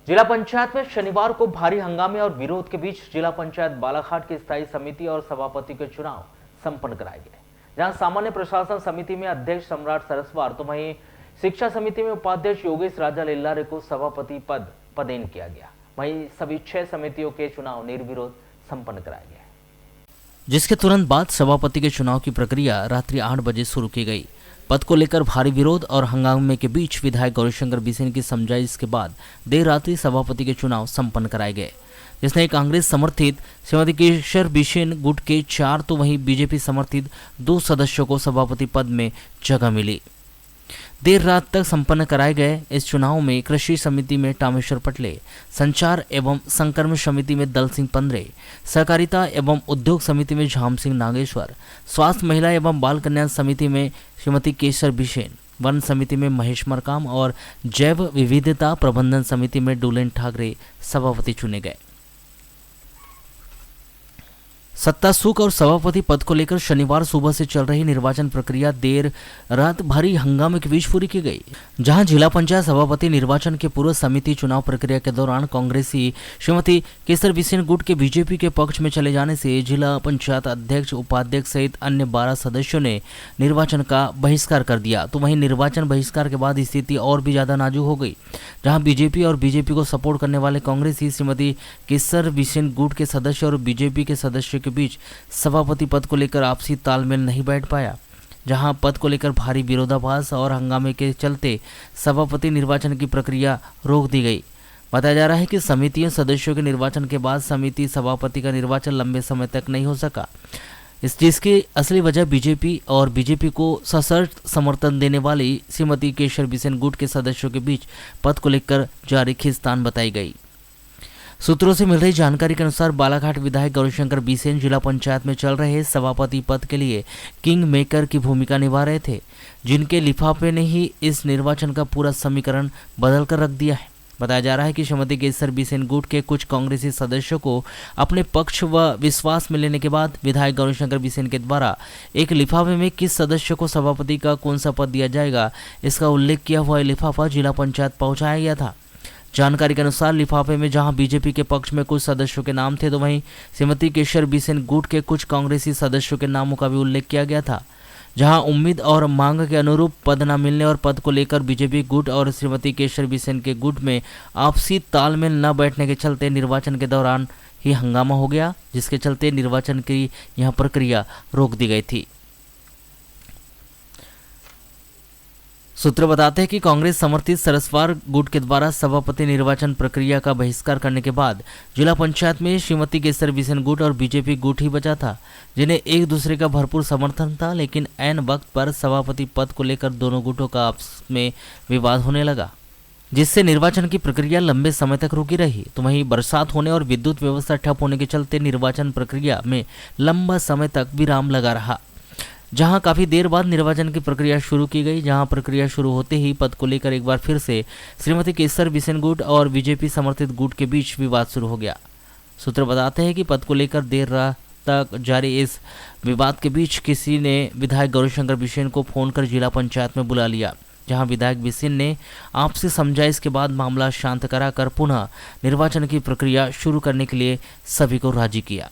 जिला पंचायत में शनिवार को भारी हंगामे और विरोध के बीच जिला पंचायत बालाघाट की स्थायी समिति और सभापति के चुनाव संपन्न कराए गए, जहां सामान्य प्रशासन समिति में अध्यक्ष सम्राट सरस्वार तो वहीं शिक्षा समिति में उपाध्यक्ष योगेश राजा लिल्लारे को सभापति पद पदेन किया गया। वहीं सभी 6 समितियों के चुनाव निर्विरोध संपन्न कराए गए, जिसके तुरंत बाद सभापति के चुनाव की प्रक्रिया रात्रि 8 बजे शुरू की गई। पद को लेकर भारी विरोध और हंगामे के बीच विधायक गौरीशंकर बिसेन की समझाइश के बाद देर रात्रि सभापति के चुनाव संपन्न कराए गए, जिसने कांग्रेस समर्थित श्रीमती केशर बिसेन गुट के 4 तो वहीं बीजेपी समर्थित 2 सदस्यों को सभापति पद में जगह मिली। देर रात तक संपन्न कराए गए इस चुनाव में कृषि समिति में टामेश्वर पटले, संचार एवं संकर्म समिति में दल सिंह पंद्रे, सहकारिता एवं उद्योग समिति में झाम सिंह नागेश्वर, स्वास्थ्य महिला एवं बाल कल्याण समिति में श्रीमती केशर बिसेन, वन समिति में महेश मरकाम और जैव विविधता प्रबंधन समिति में डोलेन ठाकरे सभापति चुने गए। सत्ता सुख और सभापति पद को लेकर शनिवार सुबह से चल रही निर्वाचन प्रक्रिया देर रात भारी हंगामे के बीच पूरी की गई, जहां जिला पंचायत सभापति निर्वाचन के पूर्व समिति चुनाव प्रक्रिया के दौरान कांग्रेसी श्रीमती केशर बिसेन गुट के बीजेपी के पक्ष में चले जाने से जिला पंचायत अध्यक्ष उपाध्यक्ष सहित अन्य 12 सदस्यों ने निर्वाचन का बहिष्कार कर दिया। तो वहीं निर्वाचन बहिष्कार के बाद स्थिति और भी ज्यादा नाजुक हो गई, जहां बीजेपी और बीजेपी को सपोर्ट करने वाले कांग्रेसी श्रीमती केशर बिसेन गुट के सदस्य और बीजेपी के सदस्यों के बीच सभापति पद को लेकर आपसी तालमेल नहीं बैठ पाया, जहां पद को लेकर भारी विरोधाभास और हंगामे के चलते सभापति निर्वाचन की प्रक्रिया रोक दी गई। बताया जा रहा है कि समितियों सदस्यों के निर्वाचन के बाद समिति सभापति का निर्वाचन लंबे समय तक नहीं हो सका, जिसकी असली वजह बीजेपी को सशर्त समर्थन देने वाली श्रीमती केशर बिसेन गुट के सदस्यों के बीच पद को लेकर जारी खींचतान बताई गई। सूत्रों से मिल रही जानकारी के अनुसार बालाघाट विधायक गौरीशंकर बिसेन जिला पंचायत में चल रहे सभापति पद के लिए किंग मेकर की भूमिका निभा रहे थे, जिनके लिफाफे ने ही इस निर्वाचन का पूरा समीकरण बदल कर रख दिया है। बताया जा रहा है कि श्रीमती केशर बिसेन गुट के कुछ कांग्रेसी सदस्यों को अपने पक्ष व विश्वास में लेने के बाद विधायक गौरीशंकर बिसेन के द्वारा एक लिफाफे में किस सदस्य को सभापति का कौन सा पद दिया जाएगा, इसका उल्लेख किया हुआ लिफाफा जिला पंचायत पहुंचाया गया था। जानकारी के अनुसार लिफाफे में जहां बीजेपी के पक्ष में कुछ सदस्यों के नाम थे, तो वहीं श्रीमती केशर बिसेन गुट के कुछ कांग्रेसी सदस्यों के नामों का भी उल्लेख किया गया था। जहां उम्मीद और मांग के अनुरूप पद न मिलने और पद को लेकर बीजेपी गुट और श्रीमती केशर बिसेन के गुट में आपसी तालमेल न बैठने के चलते निर्वाचन के दौरान ही हंगामा हो गया, जिसके चलते निर्वाचन की यह प्रक्रिया रोक दी गई थी। सूत्र बताते हैं कि कांग्रेस समर्थित सरस्वार गुट के द्वारा सभापति निर्वाचन प्रक्रिया का बहिष्कार करने के बाद जिला पंचायत में श्रीमती केशर बिसेन गुट और बीजेपी गुट ही बचा था, जिन्हें एक दूसरे का भरपूर समर्थन था। लेकिन ऐन वक्त पर सभापति पद को लेकर दोनों गुटों का आपस में विवाद होने लगा, जिससे निर्वाचन की प्रक्रिया लंबे समय तक रुकी रही। तो वहीं बरसात होने और विद्युत व्यवस्था ठप होने के चलते निर्वाचन प्रक्रिया में लंबा समय तक विराम लगा रहा, जहां काफी देर बाद निर्वाचन की प्रक्रिया शुरू की गई। जहां प्रक्रिया शुरू होते ही पद को लेकर एक बार फिर से श्रीमती केशर बिसेन गुट और बीजेपी समर्थित गुट के बीच विवाद शुरू हो गया। सूत्र बताते हैं कि पद को लेकर देर रात तक जारी इस विवाद के बीच किसी ने विधायक गौरीशंकर बिसेन को फोन कर जिला पंचायत में बुला लिया, जहां विधायक बिसेन ने आपसी समझाइश के बाद मामला शांत कराकर पुनः निर्वाचन की प्रक्रिया शुरू करने के लिए सभी को राजी किया।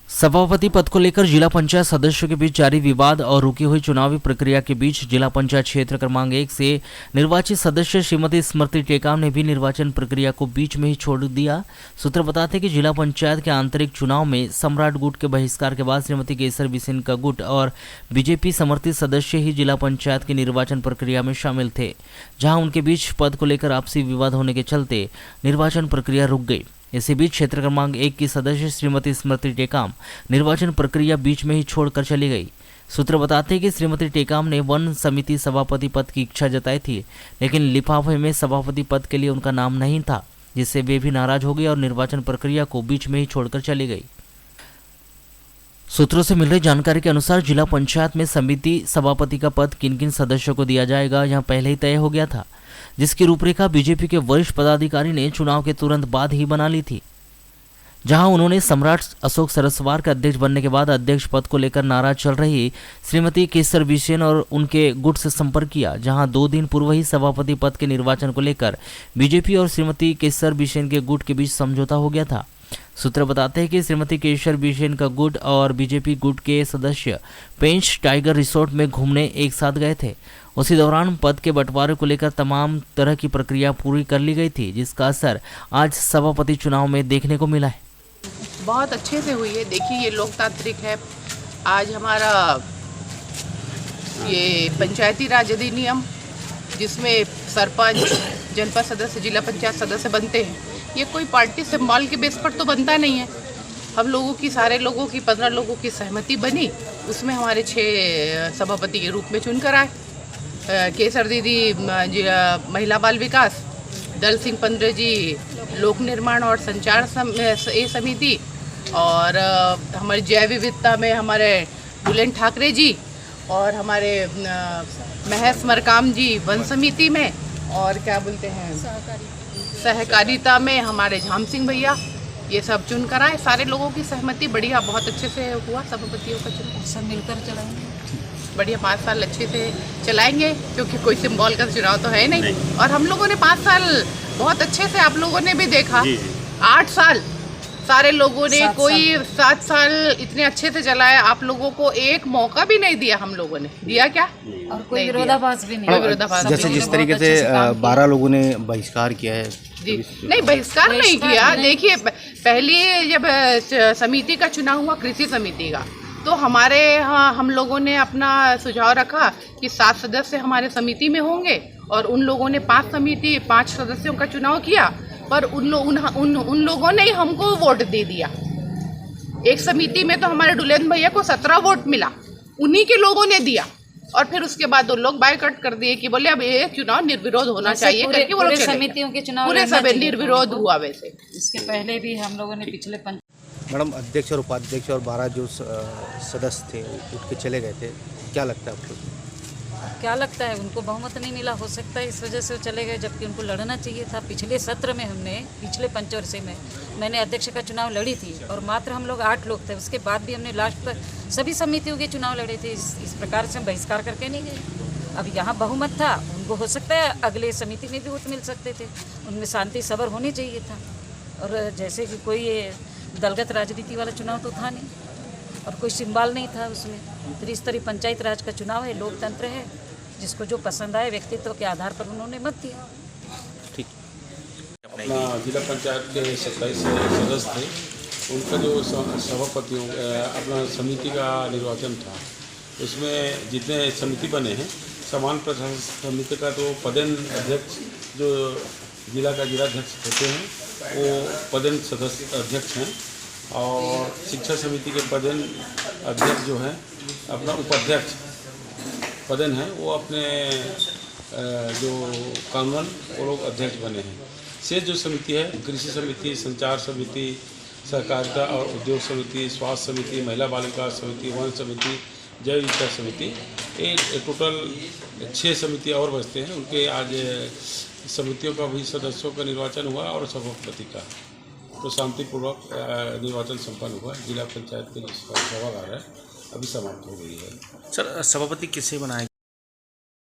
सभापति पद को लेकर जिला पंचायत सदस्यों के बीच जारी विवाद और रुकी हुई चुनावी प्रक्रिया के बीच जिला पंचायत क्षेत्र क्रमांक 1 से निर्वाचित सदस्य श्रीमती स्मृति टेकाम ने भी निर्वाचन प्रक्रिया को बीच में ही छोड़ दिया। सूत्र बताते हैं कि जिला पंचायत के आंतरिक चुनाव में सम्राट गुट के बहिष्कार के बाद श्रीमती केशर बिसेन का गुट और बीजेपी समर्थित सदस्य ही जिला पंचायत की निर्वाचन प्रक्रिया में शामिल थे, जहाँ उनके बीच पद को लेकर आपसी विवाद होने के चलते निर्वाचन प्रक्रिया रुक गई। इसी बीच क्षेत्र क्रमांक 1 की सदस्य श्रीमती स्मृति टेकाम निर्वाचन प्रक्रिया बीच में ही छोड़कर चली गई। सूत्र बताते हैं कि श्रीमती टेकाम ने वन समिति सभापति पद की इच्छा जताई थी, लेकिन लिफाफे में सभापति पद के लिए उनका नाम नहीं था, जिससे वे भी नाराज हो गई और निर्वाचन प्रक्रिया को बीच में ही छोड़कर चली गई। सूत्रों से मिल रही जानकारी के अनुसार जिला पंचायत में समिति सभापति का पद किन किन सदस्यों को दिया जाएगा यह पहले ही तय हो गया था, जिसकी रूपरेखा बीजेपी के वरिष्ठ पदाधिकारी ने चुनाव के तुरंत बाद ही बना ली थी। जहां उन्होंने सम्राट अशोक सरस्वार के अध्यक्ष बनने के बाद अध्यक्ष पद को लेकर नाराज चल रही श्रीमती केसर बिसेन और उनके गुट से संपर्क किया, जहां 2 दिन पूर्व ही सभापति पद के निर्वाचन को लेकर बीजेपी और श्रीमती केसर बिसेन के गुट के बीच समझौता हो गया था। सूत्र बताते हैं कि श्रीमती केसर बिसेन का गुट और बीजेपी गुट के सदस्य पेंच टाइगर रिसोर्ट में घूमने एक साथ गए थे। उसी दौरान पद के बंटवारे को लेकर तमाम तरह की प्रक्रिया पूरी कर ली गई थी, जिसका असर आज सभापति चुनाव में देखने को मिला है। बहुत अच्छे से हुई है। देखिए, ये लोकतांत्रिक है। आज हमारा ये पंचायती राज अधिनियम, जिसमें सरपंच, जनपद सदस्य, जिला पंचायत सदस्य बनते हैं, ये कोई पार्टी सिंबल के बेस पर तो बनता नहीं है। हम लोगों की, सारे लोगों की, 15 लोगों की सहमति बनी, उसमें हमारे 6 सभापति के रूप में चुनकर आए। केसर दीदी महिला बाल विकास, दल सिंह पंद्रे जी लोक निर्माण और संचार समिति, और हमारे जैव विविधता में हमारे बुलेन ठाकरे जी, और हमारे महेश मरकाम जी वन समिति में, और क्या बोलते हैं सहकारिता में हमारे झाम सिंह भैया, ये सब चुन कर आए। सारे लोगों की सहमति बढ़िया, बहुत अच्छे से हुआ सभापतियों का चुनाव। सब मिलकर चलाएंगे बढ़िया, 5 साल अच्छे से चलाएंगे, क्योंकि कोई सिंबल का चुनाव तो है नहीं। और हम लोगों ने 5 साल बहुत अच्छे से, आप लोगों ने भी देखा, 8 साल सारे लोगों ने, कोई 7 साल इतने अच्छे से चलाया। आप लोगों को एक मौका भी नहीं दिया, हम लोगों ने दिया क्या? और कोई विरोधाभास भी नहीं। कोई विरोधाभास जैसे जिस तरीके से 12 लोगों ने बहिष्कार किया है। जी नहीं, बहिष्कार नहीं किया। देखिए, पहले जब समिति का चुनाव हुआ, कृषि समिति का, तो हमारे यहाँ हम लोगों ने अपना सुझाव रखा कि 7 सदस्य हमारे समिति में होंगे, और उन लोगों ने 5 सदस्यों का चुनाव किया, पर उन लोगों ने ही हमको वोट दे दिया। एक समिति में तो हमारे डुलेन भैया को 17 वोट मिला, उन्हीं के लोगों ने दिया, और फिर उसके बाद वो लोग बायकॉट कर दिए कि बोले अब ये चुनाव निर्विरोध होना चाहिए करके वो लोग समितियों के चुनाव पूरे सब निर्विरोध हुआ। वैसे इसके पहले भी हम लोगों ने पिछले मैडम, अध्यक्ष और उपाध्यक्ष और 12 जो सदस्य थे उठ के चले गए थे, क्या लगता है आपको? क्या लगता है, उनको बहुमत नहीं मिला, हो सकता है इस वजह से वो चले गए, जबकि उनको लड़ना चाहिए था। पिछले सत्र में हमने, पिछले पंचवर्षीय में मैंने अध्यक्ष का चुनाव लड़ी थी, और मात्र हम लोग 8 लोग थे। उसके बाद भी हमने लास्ट पर सभी समितियों के चुनाव लड़े थे। इस प्रकार से हम बहिष्कार करके नहीं गए। अब यहाँ बहुमत था, उनको हो सकता है अगले समिति में भी वोट मिल सकते थे, उनमें शांति सबर होनी चाहिए था। और जैसे कि कोई दलगत राजनीति वाला चुनाव तो था नहीं, और कोई सिंबल नहीं था उसमें। त्रिस्तरीय पंचायत राज का चुनाव है, लोकतंत्र है, जिसको जो पसंद आए व्यक्तित्व के आधार पर उन्होंने मत दिया। ठीक। अपना जिला पंचायत के 27 सदस्य थे, उनका जो सभापतियों अपना समिति का निर्वाचन था, उसमें जितने समिति बने हैं, समान प्रशासन समिति का तो पदेन अध्यक्ष जो जिला का जिलाध्यक्ष होते हैं, वो पदेन सदस्य अध्यक्ष हैं, और शिक्षा समिति के पदेन अध्यक्ष जो हैं, अपना उपाध्यक्ष पदेन है, वो अपने जो कानूनन वो लोग अध्यक्ष बने हैं। शेष जो समिति है, कृषि समिति, संचार समिति, सहकारिता और उद्योग समिति, स्वास्थ्य समिति, महिला बाल विकास समिति, वन समिति, जैव विविधता समिति, एक टोटल 6 समिति और बचते हैं। उनके आज समितियों का भी सदस्यों का निर्वाचन हुआ, और सभापति का तो शांतिपूर्वक निर्वाचन संपन्न हुआ। जिला पंचायत के सभागार है, अभी समाप्त हो गई है। सर, सभापति किसे बनाया?